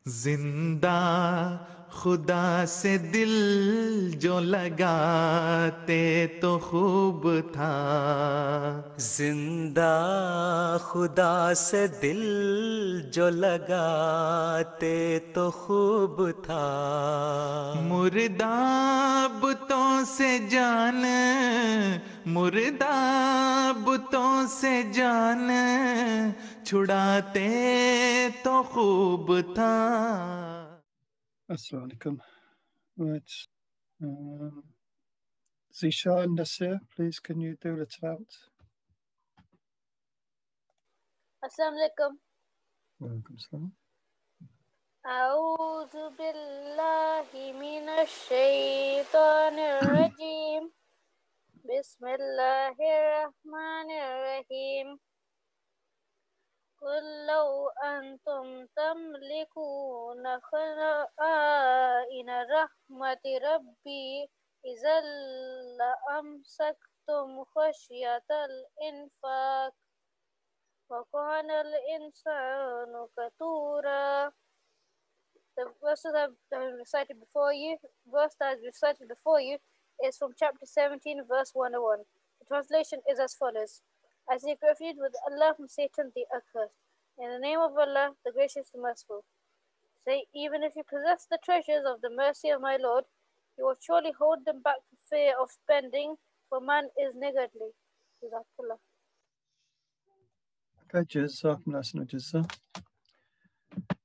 जिंदा खुदा से दिल जो लगाते तो खूब था. जिंदा खुदा से दिल जो लगाते तो खूब था. मुर्दा बुतों से जान, मुर्दा बुतों से जान छुड़ाते तो खूब था. Assalamu alaikum. Right. Zisha and Nasir, please can you do the tilawat? Assalamu alaikum. Welcome, salam. أعوذ بالله من الشيطان الرجيم. بسم الله الرحمن الرحيم. قل لو أنتم تملكون خزائن رحمة ربي إذا لأمسكتم خشية الإنفاق وكان الإنسان كفورا. The verse that I've recited before you, is from chapter 17, verse 101. The translation is as follows: I seek refuge with Allah from Satan the accursed. In the name of Allah, the gracious and merciful. Say, even if you possess the treasures of the mercy of my Lord, you will surely hold them back for fear of spending, for man is niggardly. Jazakallah. Okay, Jazza.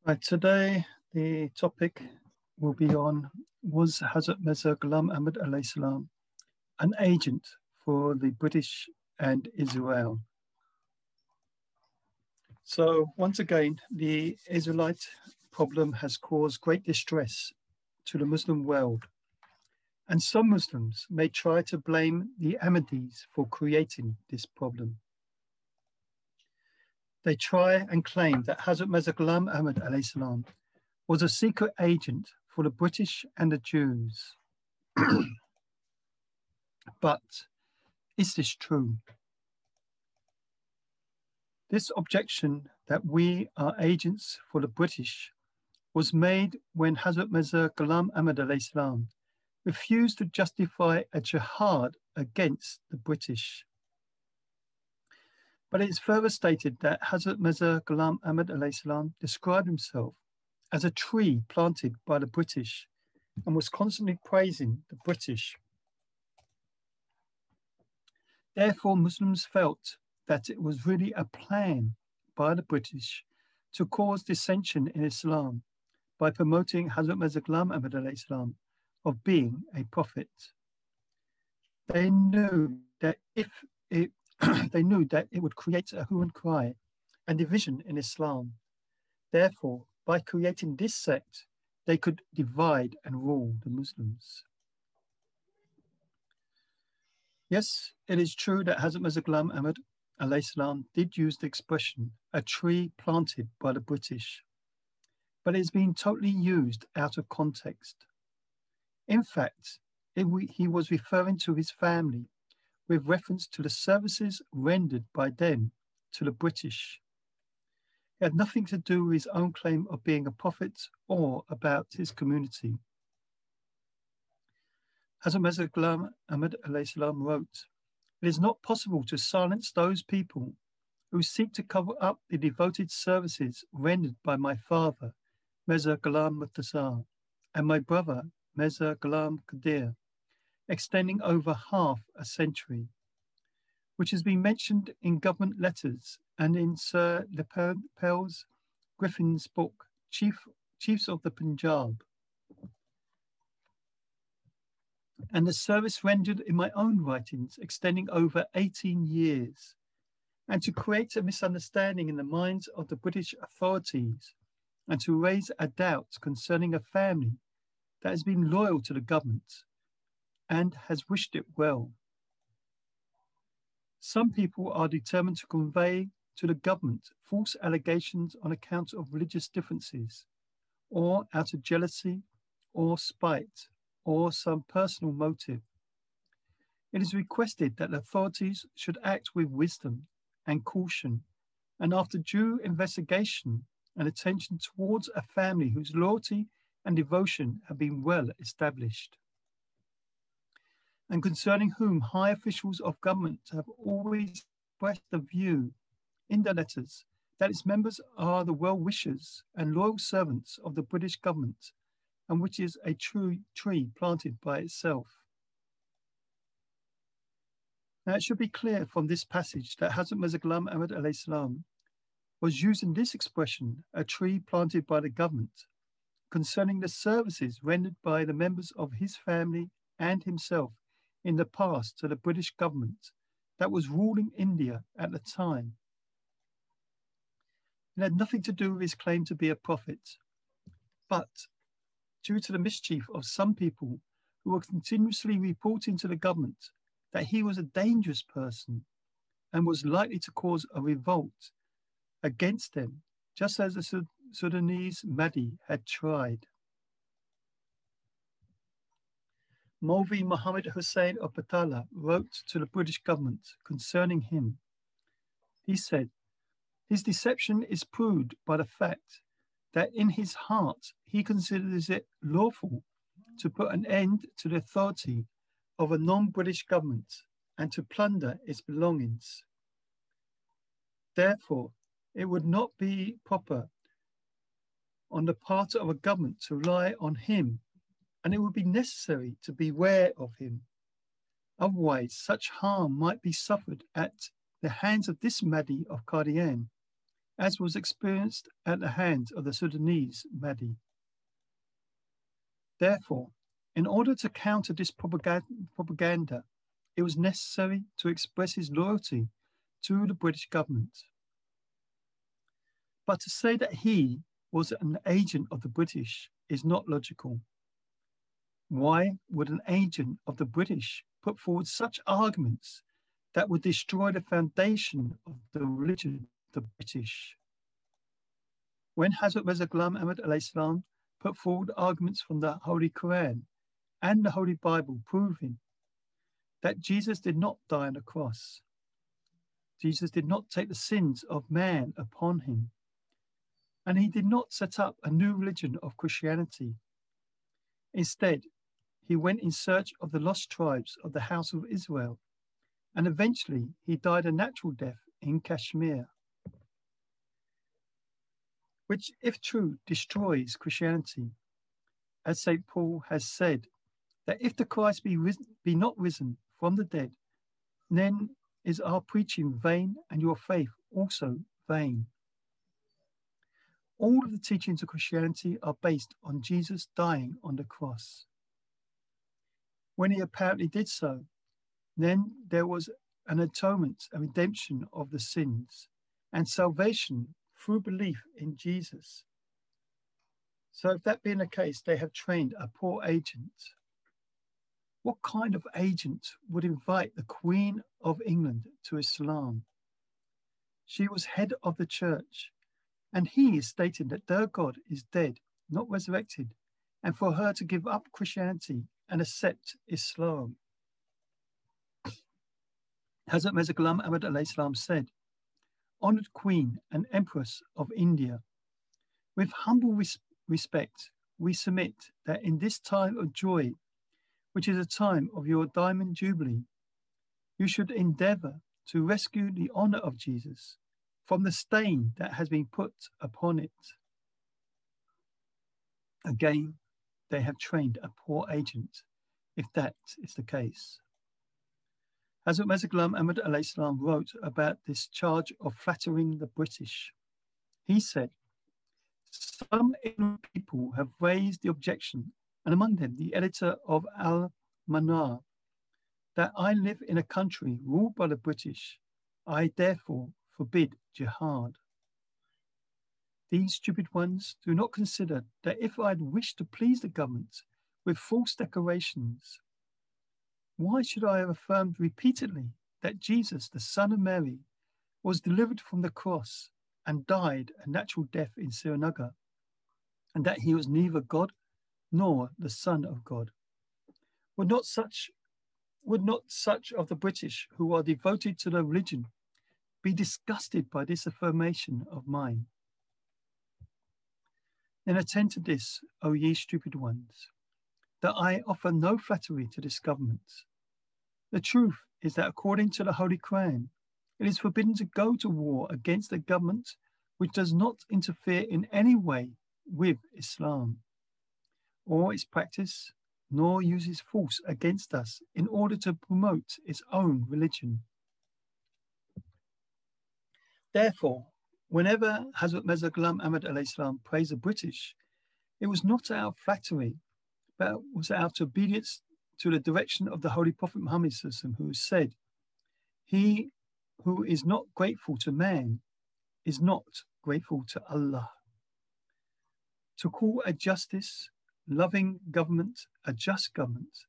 Right, today the topic will be on, was Hazrat Mirza Ghulam Ahmad alayhi salam an agent for the British and Israel? So once again, the Israelite problem has caused great distress to the Muslim world, and some Muslims may try to blame the Ahmadis for creating this problem. They try and claim that Hazrat Mirza Ghulam Ahmad alayhi salam was a secret agent for the British and the Jews. But is this true? This objection that we are agents for the British was made when Hazrat Mirza Ghulam Ahmad alayhi salam refused to justify a jihad against the British. But it is further stated that Hazrat Mirza Ghulam Ahmad alayhi salam described himself as a tree planted by the British and was constantly praising the British. Therefore, Muslims felt that it was really a plan by the British to cause dissension in Islam by promoting Hazrat Mirza Ghulam Ahmad alayhi salam of being a prophet. They knew that it would create a hue and cry and division in Islam. Therefore, by creating this sect, they could divide and rule the Muslims. Yes, it is true that Hazrat Mirza Ghulam Ahmad alayhi salam did use the expression a tree planted by the British, but it has been totally used out of context. In fact, he was referring to his family with reference to the services rendered by them to the British. It had nothing to do with his own claim of being a prophet or about his community. Hazrat Mirza Ghulam Ahmad alayhi salam wrote, "It is not possible to silence those people who seek to cover up the devoted services rendered by my father, Mirza Ghulam Murtaza, and my brother, Mirza Ghulam Qadir, extending over half a century, which has been mentioned in government letters and in Sir Lepel's Griffin's book, Chiefs of the Punjab, and the service rendered in my own writings extending over 18 years, and to create a misunderstanding in the minds of the British authorities and to raise a doubt concerning a family that has been loyal to the government and has wished it well. Some people are determined to convey to the government false allegations on account of religious differences, or out of jealousy or spite, or some personal motive. It is requested that the authorities should act with wisdom and caution, and after due investigation and attention towards a family whose loyalty and devotion have been well established, and concerning whom high officials of government have always expressed the view in their letters that its members are the well-wishers and loyal servants of the British government, and which is a true tree planted by itself. Now, it should be clear from this passage that Hazrat Mirza Ghulam Ahmad alayhi salam was using this expression, a tree planted by the government, concerning the services rendered by the members of his family and himself in the past to the British government that was ruling India at the time. It had nothing to do with his claim to be a prophet, but due to the mischief of some people who were continuously reporting to the government that he was a dangerous person and was likely to cause a revolt against them, just as the Sudanese Mahdi had tried. Maulvi Muhammad Hussain of Patala wrote to the British government concerning him. He said, his deception is proved by the fact that in his heart he considers it lawful to put an end to the authority of a non-British government and to plunder its belongings. Therefore, it would not be proper on the part of a government to rely on him, and it would be necessary to beware of him. Otherwise, such harm might be suffered at the hands of this Mahdi of Qadian, as was experienced at the hands of the Sudanese Mahdi. Therefore, in order to counter this propaganda, it was necessary to express his loyalty to the British government. But to say that he was an agent of the British is not logical. Why would an agent of the British put forward such arguments that would destroy the foundation of the religion of the British? When Hazrat Mirza Ghulam Ahmad alayhi salam put forward arguments from the Holy Quran and the Holy Bible proving that Jesus did not die on the cross, Jesus did not take the sins of man upon him, and he did not set up a new religion of Christianity. Instead, he went in search of the lost tribes of the house of Israel, and eventually he died a natural death in Kashmir, which, if true, destroys Christianity. As St. Paul has said, that if the Christ be not risen from the dead, then is our preaching vain and your faith also vain. All of the teachings of Christianity are based on Jesus dying on the cross. When he apparently did so, then there was an atonement and redemption of the sins and salvation through belief in Jesus. So if that being the case, they have trained a poor agent. What kind of agent would invite the Queen of England to Islam? She was head of the church, and he is stating that their God is dead, not resurrected, and for her to give up Christianity and accept Islam. Hazrat Mirza Ghulam Ahmad alayhi salam said, Honoured Queen and Empress of India, with humble respect, we submit that in this time of joy, which is a time of your diamond jubilee, you should endeavour to rescue the honour of Jesus from the stain that has been put upon it. Again, they have trained a poor agent, if that is the case. Hazrat Mirza Ghulam Ahmad alayhi salam wrote about this charge of flattering the British. He said, some ignorant people have raised the objection, and among them the editor of Al-Manar, that I live in a country ruled by the British. I therefore forbid jihad. These stupid ones do not consider that if I had wished to please the government with false declarations, why should I have affirmed repeatedly that Jesus, the Son of Mary, was delivered from the cross and died a natural death in Srinagar, and that he was neither God nor the Son of God? Would not such of the British who are devoted to their religion be disgusted by this affirmation of mine? Then attend to this, O ye stupid ones, that I offer no flattery to this government. The truth is that according to the Holy Quran, it is forbidden to go to war against a government which does not interfere in any way with Islam or its practice, nor uses force against us in order to promote its own religion. Therefore, whenever Hazrat Mirza Ghulam Ahmad salam praised the British, it was not out of flattery, but it was out of obedience to the direction of the Holy Prophet Muhammad who said, "He who is not grateful to man is not grateful to Allah." To call a justice, loving government a just government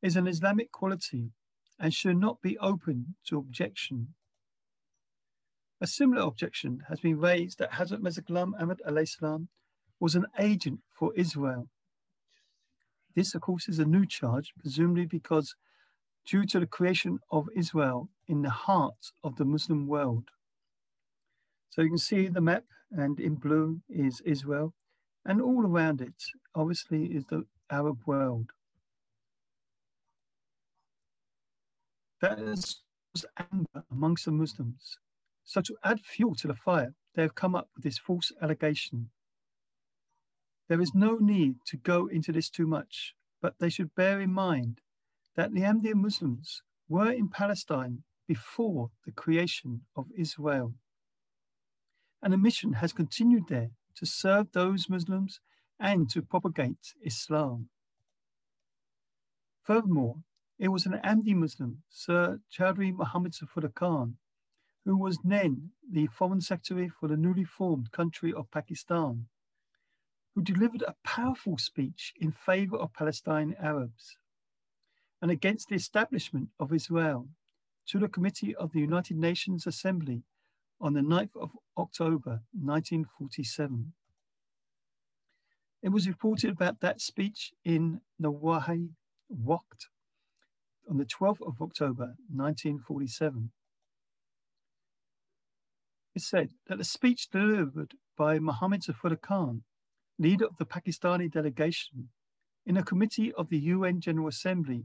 is an Islamic quality and should not be open to objection. A similar objection has been raised that Hazrat Mirza Ghulam Ahmad salam was an agent for Israel. This, of course, is a new charge, presumably because due to the creation of Israel in the heart of the Muslim world. So you can see the map, and in blue is Israel, and all around it, obviously, is the Arab world. There is anger amongst the Muslims. So to add fuel to the fire, they have come up with this false allegation. There is no need to go into this too much, but they should bear in mind that the Ahmadiyya Muslims were in Palestine before the creation of Israel. And the mission has continued there to serve those Muslims and to propagate Islam. Furthermore, it was an Ahmadi Muslim, Sir Chaudhry Muhammad Zafar Khan, who was then the Foreign Secretary for the newly formed country of Pakistan, who delivered a powerful speech in favor of Palestine Arabs and against the establishment of Israel to the Committee of the United Nations Assembly on the 9th of October 1947. It was reported about that speech in the Wahi Waqt on the 12th of October 1947. It said that the speech delivered by Muhammad Zafar Khan, leader of the Pakistani delegation, in a committee of the UN General Assembly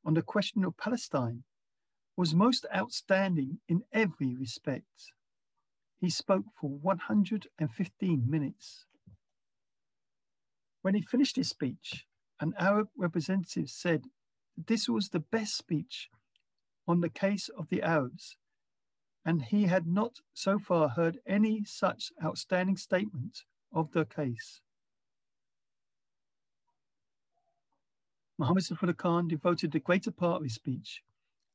on the question of Palestine, was most outstanding in every respect. He spoke for 115 minutes. When he finished his speech, an Arab representative said that this was the best speech on the case of the Arabs, and he had not so far heard any such outstanding statement of the case. Muhammad Zafar Khan devoted the greater part of his speech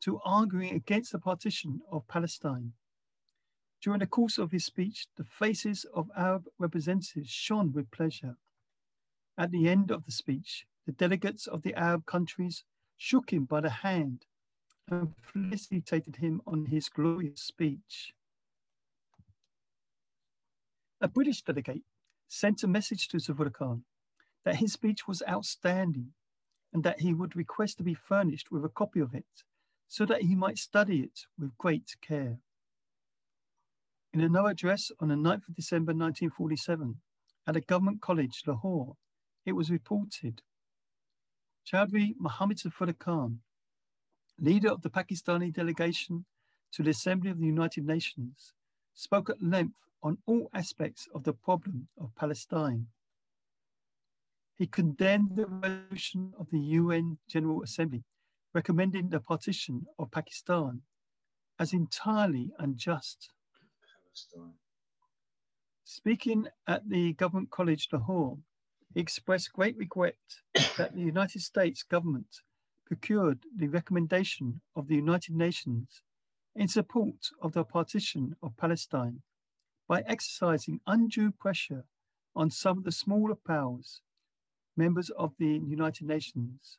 to arguing against the partition of Palestine. During the course of his speech, the faces of Arab representatives shone with pleasure. At the end of the speech, the delegates of the Arab countries shook him by the hand and felicitated him on his glorious speech. A British delegate sent a message to Zafar Khan that his speech was outstanding and that he would request to be furnished with a copy of it so that he might study it with great care. In another address on the 9th of December 1947 at a government college, Lahore, it was reported, Chaudhry Muhammad Zafar Khan, leader of the Pakistani delegation to the Assembly of the United Nations, spoke at length on all aspects of the problem of Palestine. He condemned the resolution of the UN General Assembly recommending the partition of Pakistan as entirely unjust. Speaking at the Government College Lahore, he expressed great regret that the United States government procured the recommendation of the United Nations in support of the partition of Palestine by exercising undue pressure on some of the smaller powers, members of the United Nations.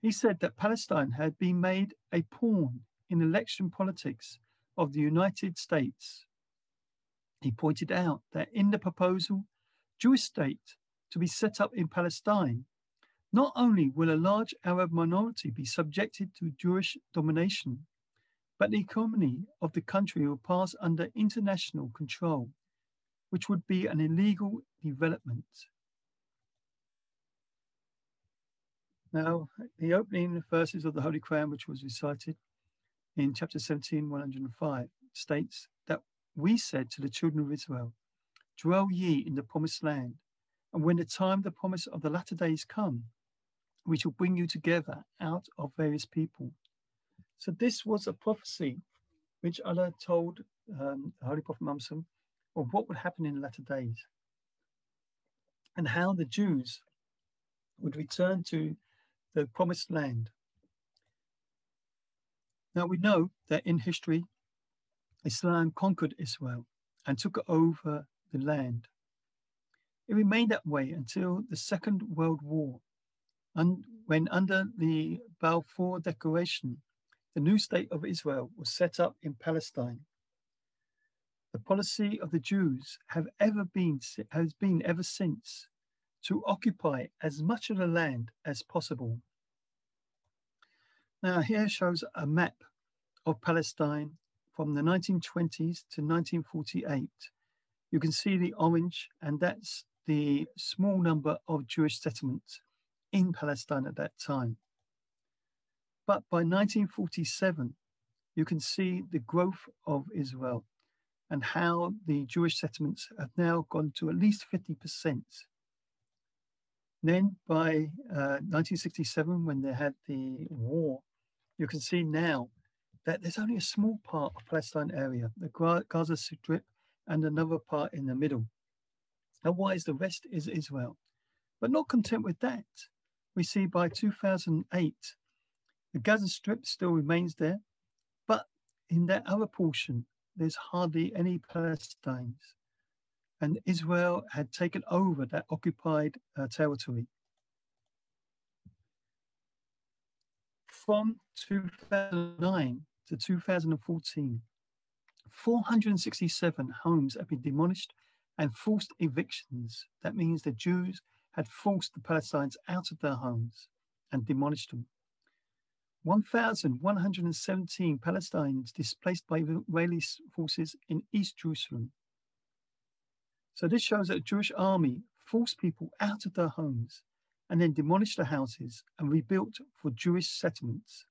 He said that Palestine had been made a pawn in election politics of the United States. He pointed out that in the proposal Jewish state to be set up in Palestine, not only will a large Arab minority be subjected to Jewish domination, but the economy of the country will pass under international control, which would be an illegal development. Now, the opening verses of the Holy Quran, which was recited in chapter 17, 105, states that we said to the children of Israel, dwell ye in the promised land, and when the time the promise of the latter days come, we shall bring you together out of various people. So this was a prophecy which Allah told the Holy Prophet Muhammad of what would happen in the latter days and how the Jews would return to the promised land. Now we know that in history, Islam conquered Israel and took over the land. It remained that way until the Second World War, when under the Balfour Declaration, the new state of Israel was set up in Palestine. The policy of the Jews has been ever since to occupy as much of the land as possible. Now here shows a map of Palestine from the 1920s to 1948. You can see the orange, and that's the small number of Jewish settlements in Palestine at that time. But by 1947, you can see the growth of Israel and how the Jewish settlements have now gone to at least 50%. Then by 1967, when they had the war, you can see now that there's only a small part of Palestine area, the Gaza Strip, and another part in the middle. Otherwise, the rest is Israel. But not content with that, we see by 2008, the Gaza Strip still remains there, but in that other portion, there's hardly any Palestinians. And Israel had taken over that occupied territory. From 2009 to 2014, 467 homes have been demolished and forced evictions. That means the Jews had forced the Palestinians out of their homes and demolished them. 1,117 Palestinians displaced by Israeli forces in East Jerusalem. So this shows that the Jewish army forced people out of their homes and then demolished the houses and rebuilt for Jewish settlers.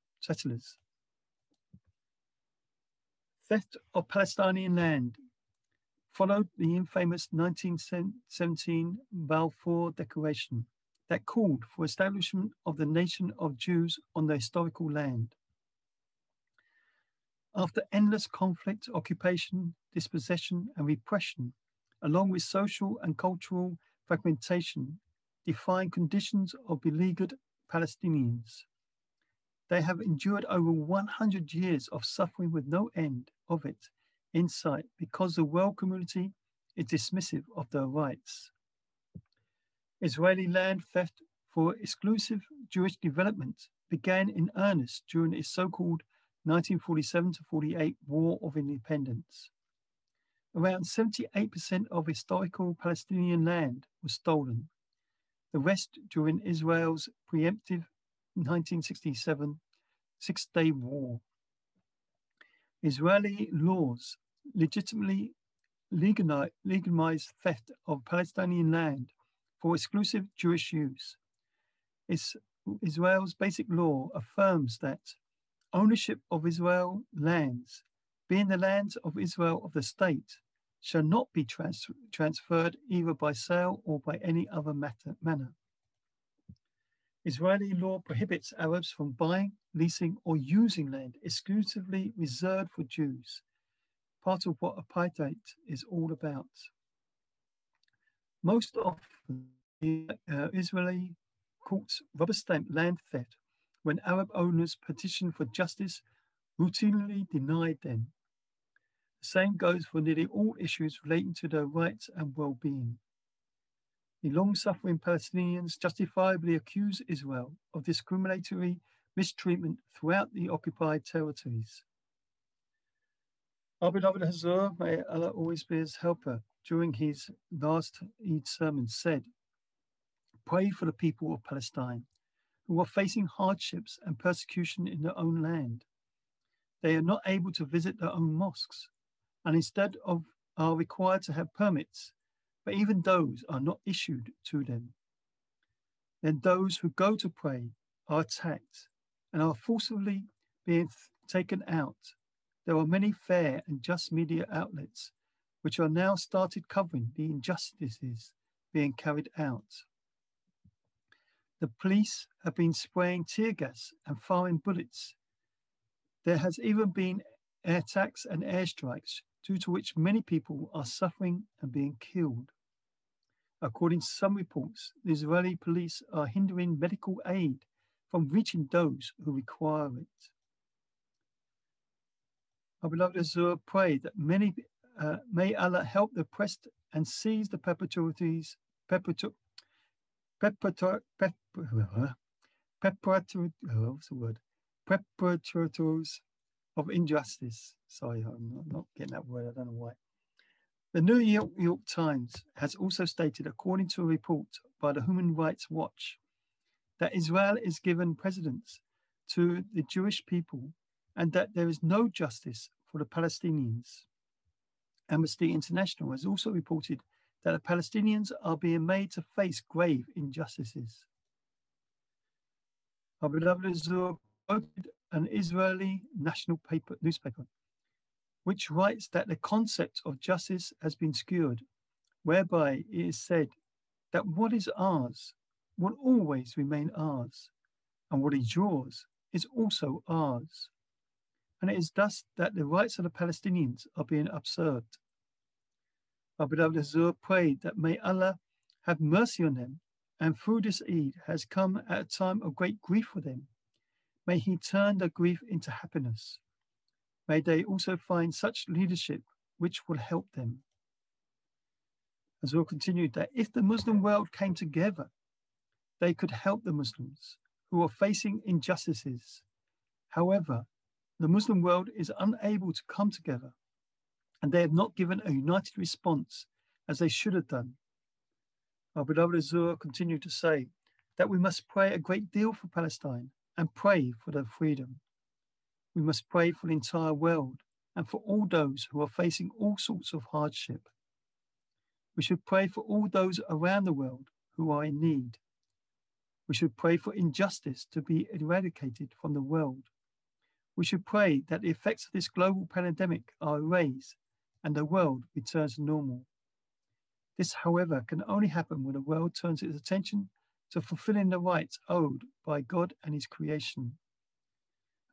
Theft of Palestinian land followed the infamous 1917 Balfour Declaration that called for establishment of the nation of Jews on the historical land. After endless conflict, occupation, dispossession, and repression, along with social and cultural fragmentation, define conditions of beleaguered Palestinians. They have endured over 100 years of suffering with no end of it in sight because the world community is dismissive of their rights. Israeli land theft for exclusive Jewish development began in earnest during its so-called 1947-48 War of Independence. Around 78% of historical Palestinian land was stolen. The rest during Israel's preemptive 1967 Six-Day War. Israeli laws legitimately legalized theft of Palestinian land for exclusive Jewish use. Israel's basic law affirms that ownership of Israel lands, being the lands of Israel of the state, shall not be transferred either by sale or by any other manner. Israeli law prohibits Arabs from buying, leasing, or using land exclusively reserved for Jews, part of what apartheid is all about. Most often, the Israeli courts rubber stamp land theft when Arab owners petition for justice, routinely denied them. The same goes for nearly all issues relating to their rights and well-being. The long-suffering Palestinians justifiably accuse Israel of discriminatory mistreatment throughout the occupied territories. Our beloved Hazrat, may Allah always be his helper, during his last Eid sermon said, "Pray for the people of Palestine, who are facing hardships and persecution in their own land. They are not able to visit their own mosques, and instead of are required to have permits, but even those are not issued to them. Then those who go to pray are attacked and are forcibly being taken out. There are many fair and just media outlets which are now started covering the injustices being carried out. The police have been spraying tear gas and firing bullets. There has even been air attacks and airstrikes, due to which many people are suffering and being killed. According to some reports, the Israeli police are hindering medical aid from reaching those who require it. Our beloved Hazrat pray that may Allah help the oppressed and seize the perpetrators of injustice. Sorry, I'm not getting that word. I don't know why. The New York Times has also stated, according to a report by the Human Rights Watch, that Israel is given precedence to the Jewish people and that there is no justice for the Palestinians. Amnesty International has also reported that the Palestinians are being made to face grave injustices. Our beloved Hazrat quoted an Israeli national newspaper, which writes that the concept of justice has been skewed, whereby it is said that what is ours will always remain ours, and what is yours is also ours. And it is thus that the rights of the Palestinians are being observed. Our beloved Hazrat prayed that may Allah have mercy on them, and through this Eid has come at a time of great grief for them. May He turn their grief into happiness. May they also find such leadership which will help them. Hazrat continued that if the Muslim world came together, they could help the Muslims who are facing injustices. However, the Muslim world is unable to come together, and they have not given a united response as they should have done. Our beloved Hazrat continued to say that we must pray a great deal for Palestine and pray for their freedom. We must pray for the entire world and for all those who are facing all sorts of hardship. We should pray for all those around the world who are in need. We should pray for injustice to be eradicated from the world. We should pray that the effects of this global pandemic are erased and the world returns to normal. This, however, can only happen when the world turns its attention to fulfilling the rights owed by God and His creation.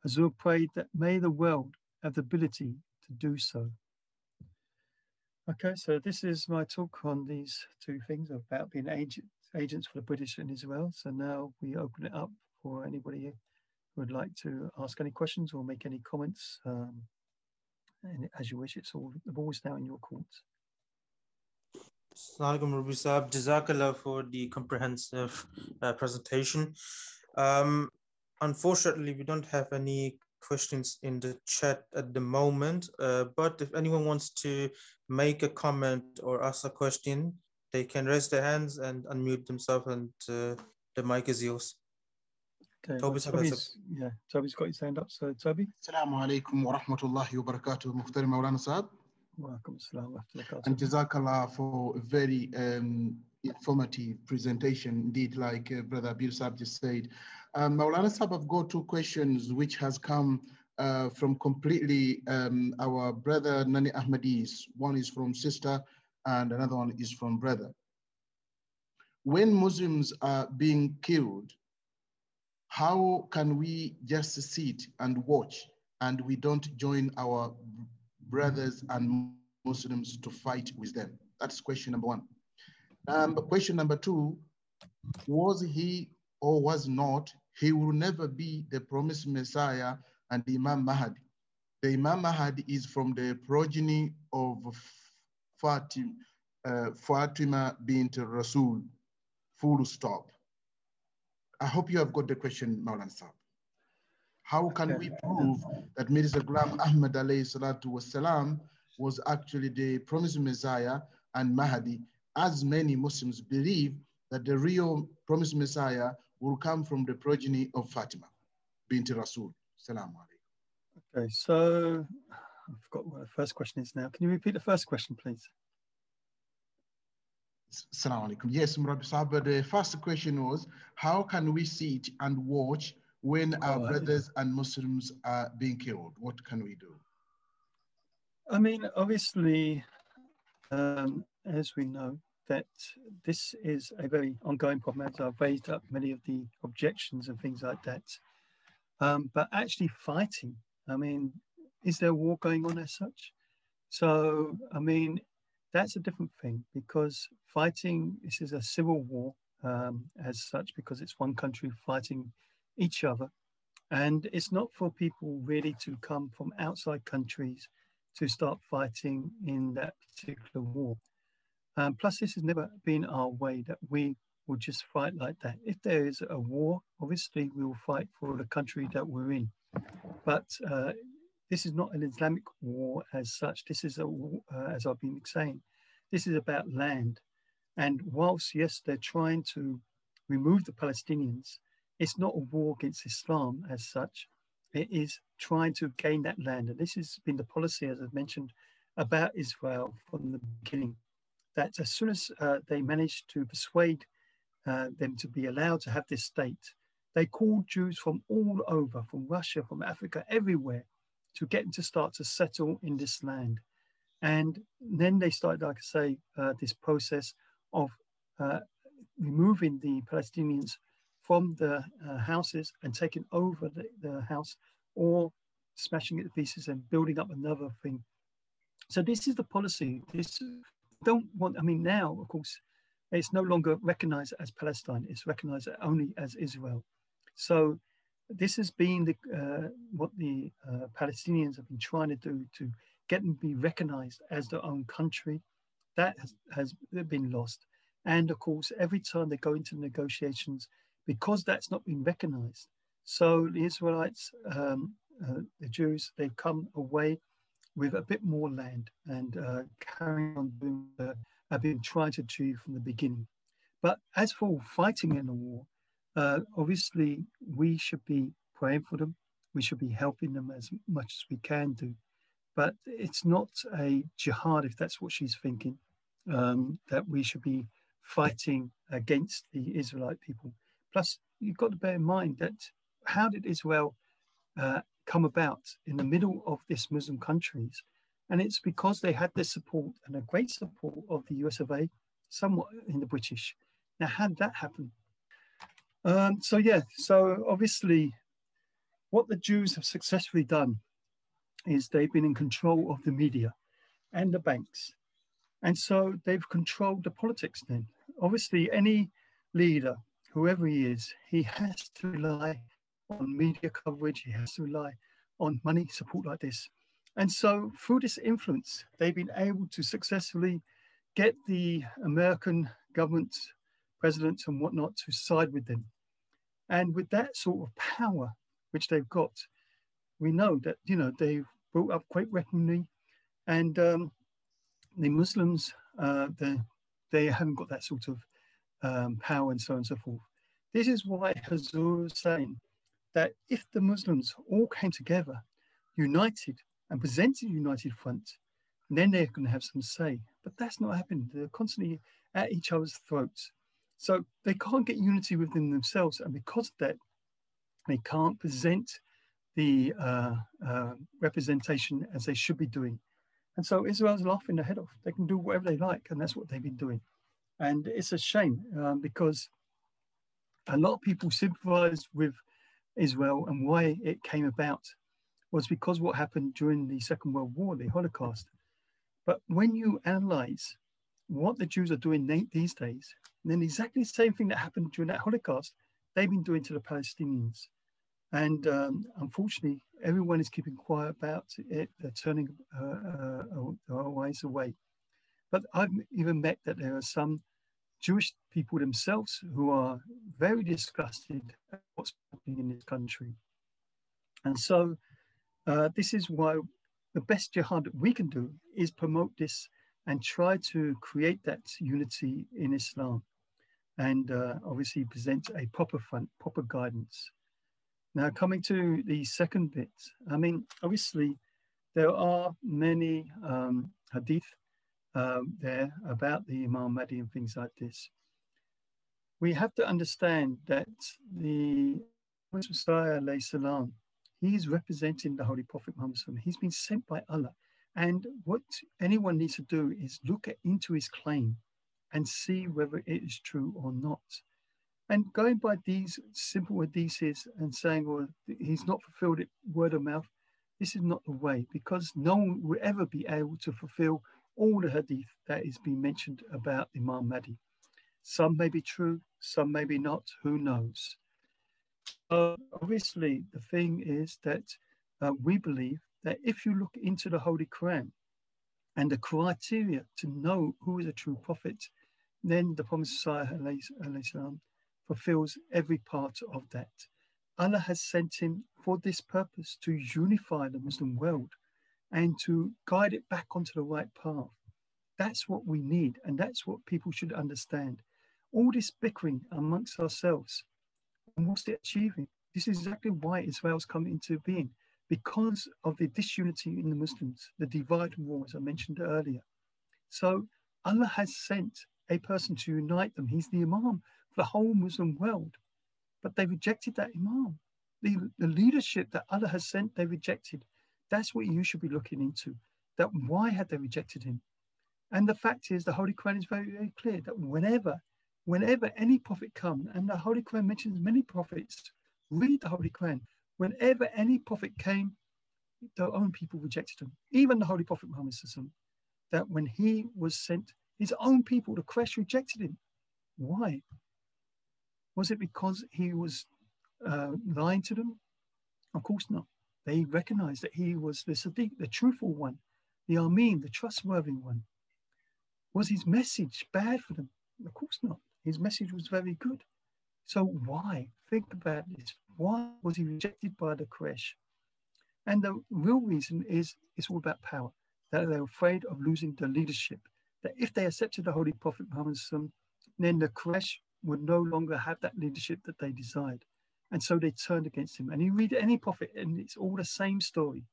Hazrat prayed that may the world have the ability to do so. Okay, so this is my talk on these two things about being agents for the British in Israel. So now we open it up for anybody who would like to ask any questions or make any comments. And as you wish, the ball is now in your court. Assalamualaikum Rabbi Saab. Jazakallah for the comprehensive presentation. Unfortunately, we don't have any questions in the chat at the moment, but if anyone wants to make a comment or ask a question, they can raise their hands and unmute themselves, and the mic is yours. Okay, Toby's got his hand up, so Toby. Assalamu alaikum wa rahmatullahi wa barakatuh, Mukhtar Maulana Saab. Welcome, and Jazakallah for a very informative presentation, indeed, like Brother Abir Saab just said. Maulana Saab, I've got two questions which has come from completely our brother Nani Ahmadis. One is from sister and another one is from brother. When Muslims are being killed, how can we just sit and watch and we don't join our brothers and Muslims to fight with them? That's question number one. Question number two, was he or was not, he will never be the promised Messiah and the Imam Mahdi. The Imam Mahdi is from the progeny of Fatima bint Rasul, full stop. I hope you have got the question, Maulana Saab. How can we prove that Mirza Ghulam Ahmad alayhi salatu wasalam was actually the promised Messiah and Mahdi, as many Muslims believe that the real promised Messiah will come from the progeny of Fatima bint Rasul. Salaam alaikum. Okay, so I forgot what the first question is now. Can you repeat the first question, please? Assalamu alaikum. Yes, Murabbi Sahab, but the first question was, how can we sit and watch when our brothers and Muslims are being killed? What can we do? I mean, obviously, as we know, that this is a very ongoing problem, as I've raised up many of the objections and things like that. But actually fighting, I mean, is there a war going on as such? So, I mean, that's a different thing, because fighting, this is a civil war as such, because it's one country fighting each other. And it's not for people really to come from outside countries to start fighting in that particular war. Plus, this has never been our way, that we will just fight like that. If there is a war, obviously we will fight for the country that we're in. But this is not an Islamic war as such. This is, as I've been saying, this is about land. And whilst, yes, they're trying to remove the Palestinians, it's not a war against Islam as such. It is trying to gain that land. And this has been the policy, as I've mentioned, about Israel from the beginning, that as soon as they managed to persuade them to be allowed to have this state, they called Jews from all over, from Russia, from Africa, everywhere, to get them to start to settle in this land. And then they started, like I say, this process of removing the Palestinians from the houses and taking over the house, or smashing it to pieces and building up another thing. So this is the policy. This don't want, I mean, now, of course, it's no longer recognized as Palestine. It's recognized only as Israel. So this has been what the Palestinians have been trying to do, to get them to be recognized as their own country. That has been lost. And of course, every time they go into negotiations, because that's not been recognized, so the Israelites, the Jews, they've come away with a bit more land and carrying on doing have been trying to achieve from the beginning. But as for fighting in a war, obviously we should be praying for them. We should be helping them as much as we can do. But it's not a jihad, if that's what she's thinking, that we should be fighting against the Israelite people. Plus, you've got to bear in mind that how did Israel come about in the middle of this Muslim countries? And it's because they had the support, and a great support, of the US of A, somewhat in the British. Now, how did that happen? So obviously what the Jews have successfully done is they've been in control of the media and the banks. And so they've controlled the politics then. Obviously, any leader, whoever he is, he has to rely on media coverage. He has to rely on money support like this. And so through this influence, they've been able to successfully get the American government, presidents and whatnot, to side with them. And with that sort of power, which they've got, we know that, you know, they've brought up great weaponry, and the Muslims, they haven't got that sort of power, and so on and so forth. This is why Hazrat was saying that if the Muslims all came together, united, and presented a united front, then they're going to have some say. But that's not happening. They're constantly at each other's throats. So they can't get unity within themselves. And because of that, they can't present the representation as they should be doing. And so Israel's laughing their head off. They can do whatever they like, and that's what they've been doing. And it's a shame because a lot of people sympathize with Israel, and why it came about was because what happened during the Second World War, the Holocaust. But when you analyze what the Jews are doing these days, then exactly the same thing that happened during that Holocaust, they've been doing to the Palestinians. And unfortunately, everyone is keeping quiet about it. They're turning our eyes away. But I've even met that there are some Jewish people themselves who are very disgusted at what's happening in this country. And so this is why the best jihad that we can do is promote this and try to create that unity in Islam, and obviously present a proper front, proper guidance. Now, coming to the second bit, I mean, obviously, There are many hadith there about the Imam Mahdi and things like this. We have to understand that the Messiah, salam, he is representing the Holy Prophet Muhammad. He's been sent by Allah. And what anyone needs to do is look into his claim and see whether it is true or not. And going by these simple hadiths and saying, well, he's not fulfilled it word of mouth, this is not the way, because no one will ever be able to fulfill all the hadith that is being mentioned about Imam Mahdi. Some may be true, some may be not, who knows? Obviously, the thing is that we believe that if you look into the Holy Quran and the criteria to know who is a true prophet, then the Prophet fulfills every part of that. Allah has sent him for this purpose, to unify the Muslim world and to guide it back onto the right path. That's what we need, and that's what people should understand. All this bickering amongst ourselves, and what's it achieving? This is exactly why Israel's come into being, because of the disunity in the Muslims, the divide and war, as I mentioned earlier. So Allah has sent a person to unite them. He's the Imam for the whole Muslim world. But they rejected that Imam. The leadership that Allah has sent, they rejected. That's what you should be looking into. That why had they rejected him? And the fact is, the Holy Quran is very, very clear that whenever any prophet comes, and the Holy Quran mentions many prophets, read the Holy Quran. Whenever any prophet came, their own people rejected him. Even the Holy Prophet Muhammad, that when he was sent, his own people, the Quraysh, rejected him. Why? Was it because he was lying to them? Of course not. They recognized that he was the Sadiq, the truthful one, the Amin, the trustworthy one. Was his message bad for them? Of course not. His message was very good. So why? Think about this. Why was he rejected by the Quraysh? And the real reason is it's all about power, that they're afraid of losing the leadership, that if they accepted the Holy Prophet Muhammad, then the Quraysh would no longer have that leadership that they desired. And so they turned against him. And you read any prophet and it's all the same story.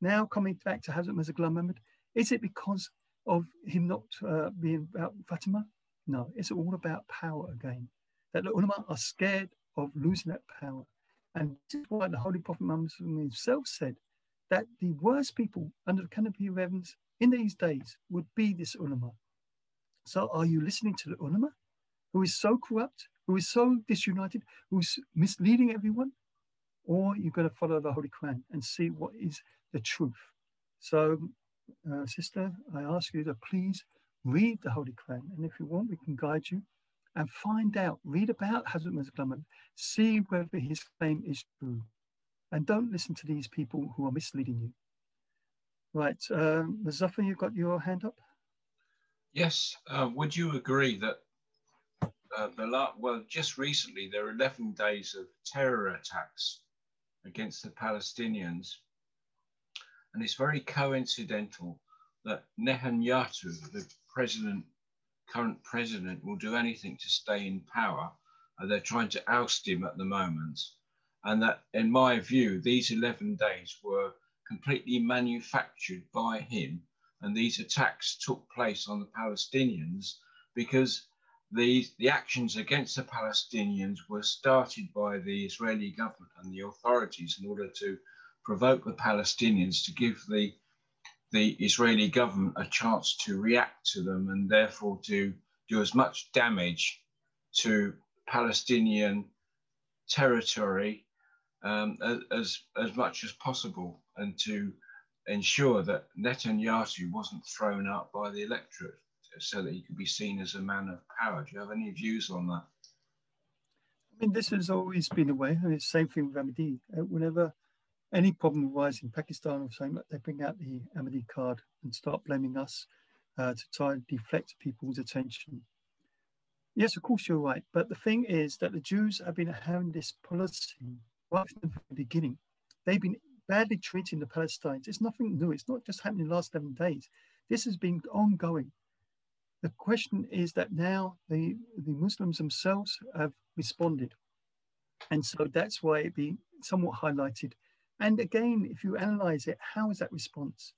Now coming back to Hazrat Mirza Ghulam Ahmad, is it because of him not being about Fatima? No, it's all about power again. That the ulama are scared of losing that power. And this is why the Holy Prophet Muhammad himself said that the worst people under the canopy of heavens in these days would be this ulama. So are you listening to the ulama, who is so corrupt, who is so disunited, who's misleading everyone? Or you're going to follow the Holy Quran and see what is the truth? So, sister, I ask you to please read the Holy Quran. And if you want, we can guide you and find out, read about Hazrat Mirza Ghulam Ahmad, see whether his claim is true. And don't listen to these people who are misleading you. Right, Muzaffar, you've got your hand up? Yes, would you agree that just recently there were 11 days of terror attacks against the Palestinians, and it's very coincidental that Netanyahu, the current president, will do anything to stay in power, and they're trying to oust him at the moment. And that, in my view, these 11 days were completely manufactured by him, and these attacks took place on the Palestinians because the actions against the Palestinians were started by the Israeli government and the authorities in order to provoke the Palestinians, to give the Israeli government a chance to react to them and therefore to do as much damage to Palestinian territory as much as possible, and to ensure that Netanyahu wasn't thrown out by the electorate, so that he could be seen as a man of power. Do you have any views on that? I mean, this has always been the way. I mean, it's the same thing with Ahmadi. Whenever any problem arises in Pakistan or something, they bring out the Ahmadi card and start blaming us to try and deflect people's attention. Yes, of course, you're right. But the thing is that the Jews have been having this policy right from the beginning. They've been badly treating the Palestinians. It's nothing new. It's not just happening in the last 7 days. This has been ongoing. The question is that now the Muslims themselves have responded. And so that's why it be somewhat highlighted, And again, if you analyze it, how is that response?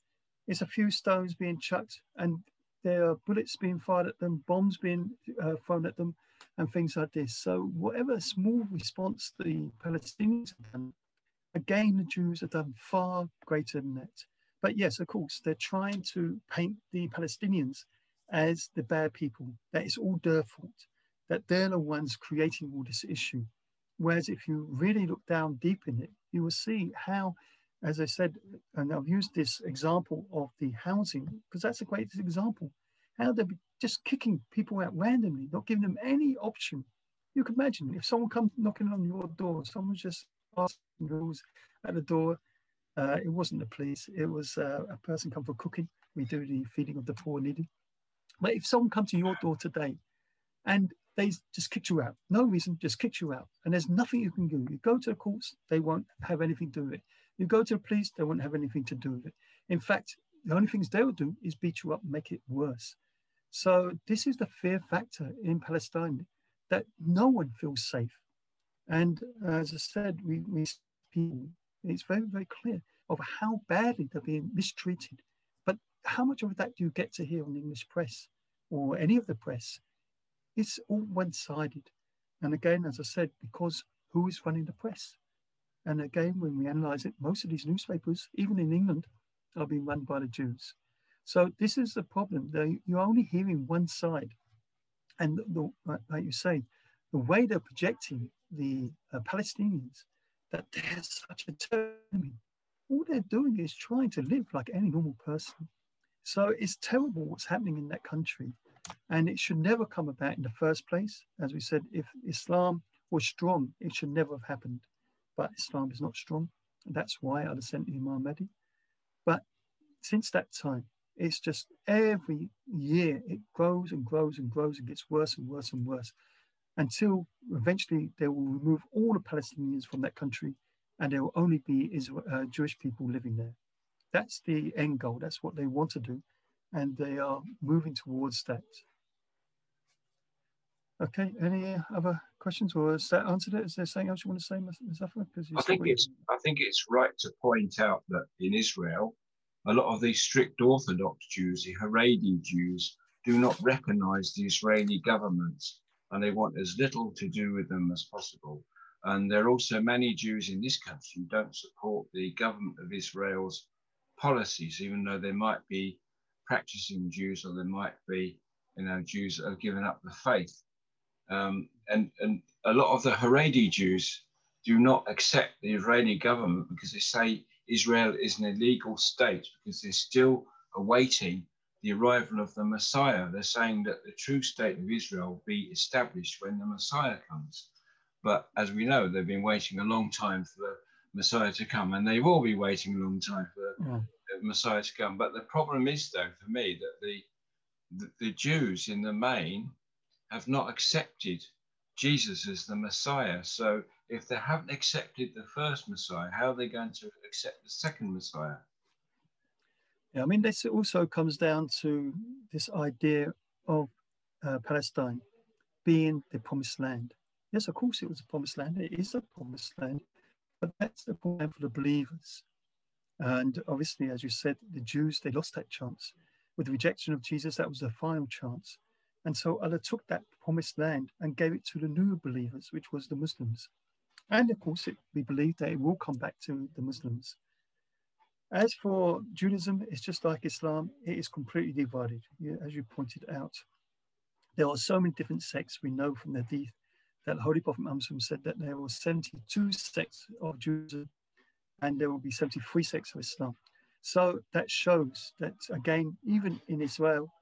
It's a few stones being chucked and there are bullets being fired at them, bombs being thrown at them, and things like this. So whatever small response the Palestinians have done, again, the Jews have done far greater than that. But yes, of course, they're trying to paint the Palestinians as the bad people, that it's all their fault, that they're the ones creating all this issue. Whereas if you really look down deep in it, you will see how, as I said, and I've used this example of the housing, because that's the greatest example, how they're just kicking people out randomly, not giving them any option. You can imagine if someone comes knocking on your door, someone's just asking rules at the door. It wasn't the police, it was a person come for cooking. We do the feeding of the poor and needy. But if someone comes to your door today and they just kicked you out, no reason, just kicked you out, and there's nothing you can do. You go to the courts, they won't have anything to do with it. You go to the police, they won't have anything to do with it. In fact, the only things they will do is beat you up and make it worse. So this is the fear factor in Palestine, that no one feels safe. And as I said, we people, it's very, very clear of how badly they're being mistreated. But how much of that do you get to hear on the English press or any of the press? It's all one-sided. And again, as I said, because who is running the press? And again, when we analyze it, most of these newspapers, even in England, are being run by the Jews. So this is the problem. You're only hearing one side. And like you say, the way they're projecting the Palestinians, that they're such a enemy. All they're doing is trying to live like any normal person. So it's terrible what's happening in that country. And it should never come about in the first place. As we said, if Islam was strong, it should never have happened. But Islam is not strong. And that's why Allah sent Imam Mahdi. But since that time, it's just every year it grows and grows and grows and gets worse and worse and worse, until eventually they will remove all the Palestinians from that country and there will only be Jewish people living there. That's the end goal. That's what they want to do. And they are moving towards that. Okay, any other questions, or has that answered it? Is there something else you want to say, Ms. Afra? I think it's right to point out that in Israel, a lot of these strict Orthodox Jews, the Haredi Jews, do not recognize the Israeli government, and they want as little to do with them as possible. And there are also many Jews in this country who don't support the government of Israel's policies, even though they might be practicing Jews, or there might be, Jews that have given up the faith. And a lot of the Haredi Jews do not accept the Israeli government because they say Israel is an illegal state, because they're still awaiting the arrival of the Messiah. They're saying that the true state of Israel will be established when the Messiah comes. But as we know, they've been waiting a long time for the Messiah to come, and they will be waiting a long time for the Messiah to come. But the problem is, though, for me, that the Jews in the main have not accepted Jesus as the Messiah. So if they haven't accepted the first Messiah, how are they going to accept the second Messiah? Yeah, I mean, this also comes down to this idea of Palestine being the promised land. Yes, of course it was a promised land. It is a promised land, but that's the point for the believers. And obviously, as you said, the Jews, they lost that chance. With the rejection of Jesus, that was their final chance. And so Allah took that promised land and gave it to the new believers, which was the Muslims. And of course, we believe that it will come back to the Muslims. As for Judaism, it's just like Islam. It is completely divided, as you pointed out. There are so many different sects. We know from the hadith that the Holy Prophet Muhammad said that there were 72 sects of Judaism and there will be 73 sects of Islam. So that shows that, again, even in Israel,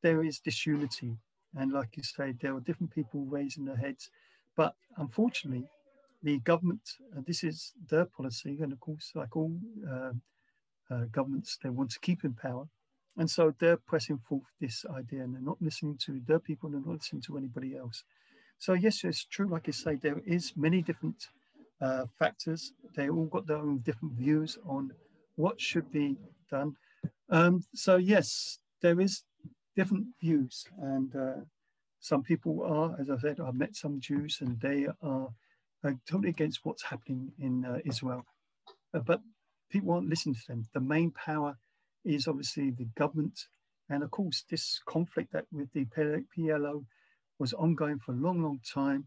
there is disunity. And like you say, there are different people raising their heads. But unfortunately, the government, this is their policy. And of course, like all governments, they want to keep in power. And so they're pressing forth this idea, and they're not listening to their people, and they're not listening to anybody else. So yes, it's true. Like you say, there is many different factors. They all got their own different views on what should be done. So yes, there is different views, and some people are, as I said, I've met some Jews, and they are totally against what's happening in Israel. but people won't listen to them. The main power is obviously the government. And of course, this conflict that with the PLO was ongoing for a long, long time,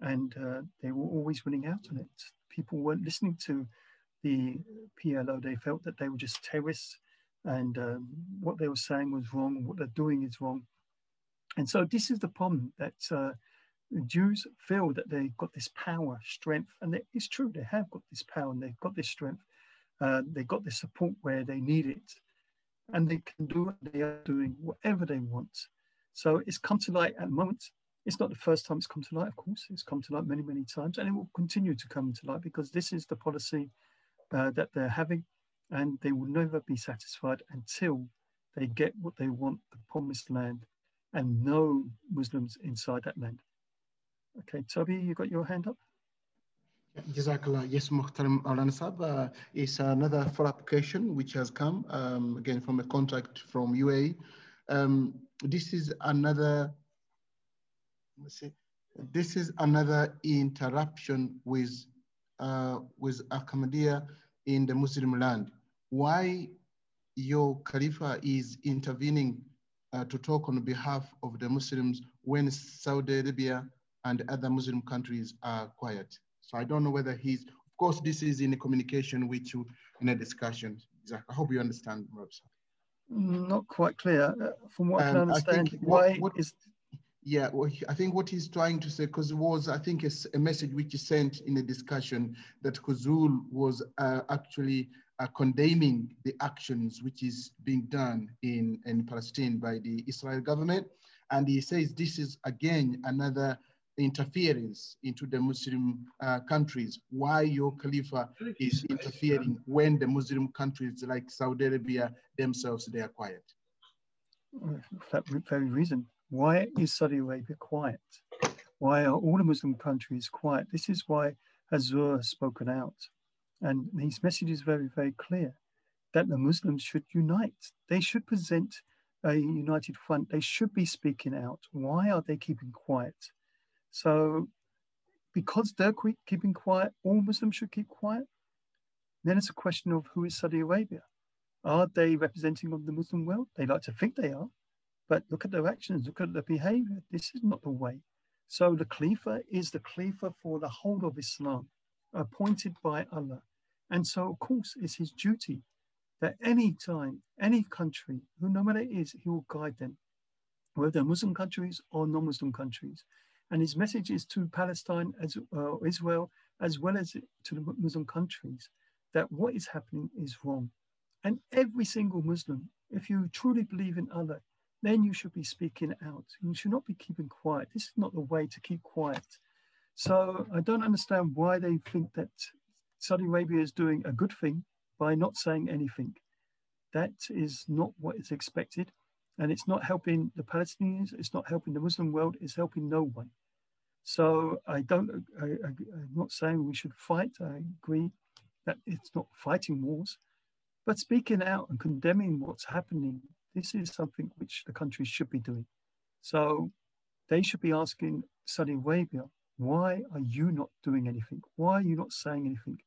and they were always winning out on it. People weren't listening to the PLO. They felt that they were just terrorists, and what they were saying was wrong, and what they're doing is wrong. And so this is the problem, that the Jews feel that they've got this power, strength, and it's true, they have got this power and they've got this strength. They've got this support where they need it, and they can do what they are doing, whatever they want. So it's come to light at the moment. It's not the first time it's come to light, of course. It's come to light many, many times, and it will continue to come to light because this is the policy that they're having, and they will never be satisfied until they get what they want, the promised land, and no Muslims inside that land. Okay, Toby, you got your hand up? Jazakallah. Yes, Muhtaram Maulana Sahab, is another follow-up question which has come again from a contact from UAE. This is another, let's see, this is another interruption with Ahmadiyya in the Muslim land. Why your Khalifa is intervening to talk on behalf of the Muslims when Saudi Arabia and other Muslim countries are quiet? So I don't know whether he's, of course, this is in a communication with you in a discussion. I hope you understand, Mirza. Not quite clear. From what I can understand, yeah, well, I think what he's trying to say, because it was, I think, a message which he sent in a discussion that Khuzul was actually condemning the actions which is being done in Palestine by the Israel government. And he says this is, again, another interference into the Muslim countries. Why your Khalifa is interfering when the Muslim countries like Saudi Arabia themselves, they are quiet? For that very reason. Why is Saudi Arabia quiet? Why are all the Muslim countries quiet? This is why Hazrat has spoken out. And his message is very, very clear, that the Muslims should unite. They should present a united front. They should be speaking out. Why are they keeping quiet? So because they're keeping quiet, all Muslims should keep quiet. Then it's a question of who is Saudi Arabia? Are they representing of the Muslim world? They like to think they are, but look at their actions, look at their behavior. This is not the way. So the Khalifa is the Khalifa for the whole of Islam, appointed by Allah. And so, of course, it's his duty that any time, any country, who no matter it is, he will guide them, whether they're Muslim countries or non-Muslim countries. And his message is to Palestine, Israel, as well as to the Muslim countries, that what is happening is wrong. And every single Muslim, if you truly believe in Allah, then you should be speaking out. You should not be keeping quiet. This is not the way to keep quiet. So I don't understand why they think that Saudi Arabia is doing a good thing by not saying anything. That is not what is expected. And it's not helping the Palestinians. It's not helping the Muslim world. It's helping no one. So I'm not saying we should fight. I agree that it's not fighting wars, but speaking out and condemning what's happening, this is something which the countries should be doing. So they should be asking Saudi Arabia, why are you not doing anything? Why are you not saying anything?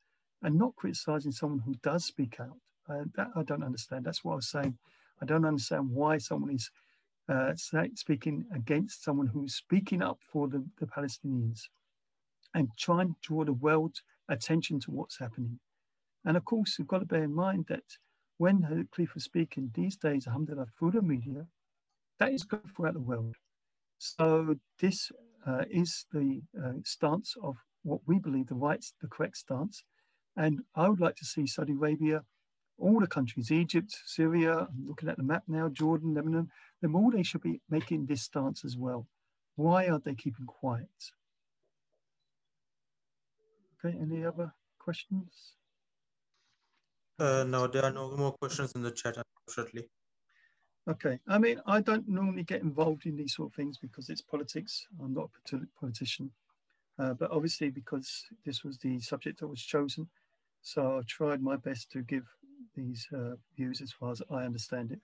And not criticizing someone who does speak out. That I don't understand. That's what I was saying. I don't understand why someone is speaking against someone who's speaking up for the Palestinians and trying to draw the world's attention to what's happening. And of course, we've got to bear in mind that when the Khalifa is speaking these days, alhamdulillah, through the media, that is going throughout the world. So this is the stance of what we believe the correct stance. And I would like to see Saudi Arabia, all the countries, Egypt, Syria, I'm looking at the map now, Jordan, Lebanon, them all, they should be making this stance as well. Why are they keeping quiet? Okay, any other questions? No, there are no more questions in the chat, unfortunately. Okay, I mean, I don't normally get involved in these sort of things because it's politics. I'm not a politician, but obviously because this was the subject that was chosen, so I tried my best to give these views as far as I understand it.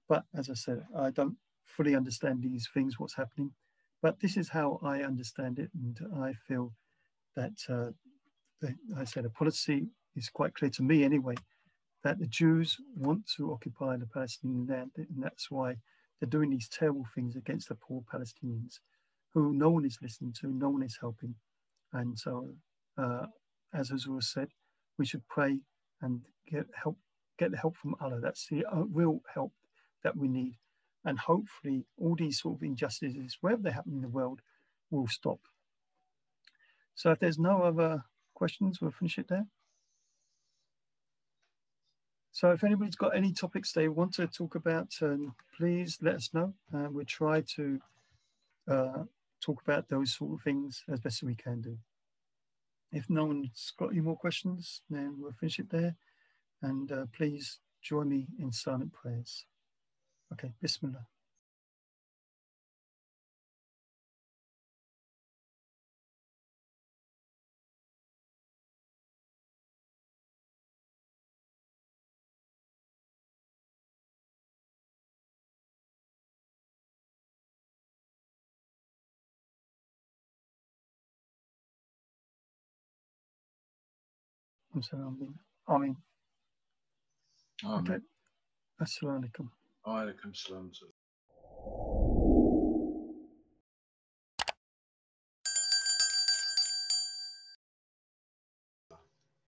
But as I said, I don't fully understand these things, what's happening, but this is how I understand it. And I feel that, I said, a policy it's quite clear to me anyway, that the Jews want to occupy the Palestinian land, and that's why they're doing these terrible things against the poor Palestinians, who no one is listening to, no one is helping. And so, as Hazrat said, we should pray and get the help from Allah. That's the real help that we need. And hopefully all these sort of injustices, wherever they happen in the world, will stop. So if there's no other questions, we'll finish it there. So if anybody's got any topics they want to talk about, please let us know. We'll try to talk about those sort of things as best as we can do. If no one's got any more questions, then we'll finish it there. And please join me in silent prayers. Okay, Bismillah. Amin. Amen. Okay. Assalamu alaikum. Alaikum salam.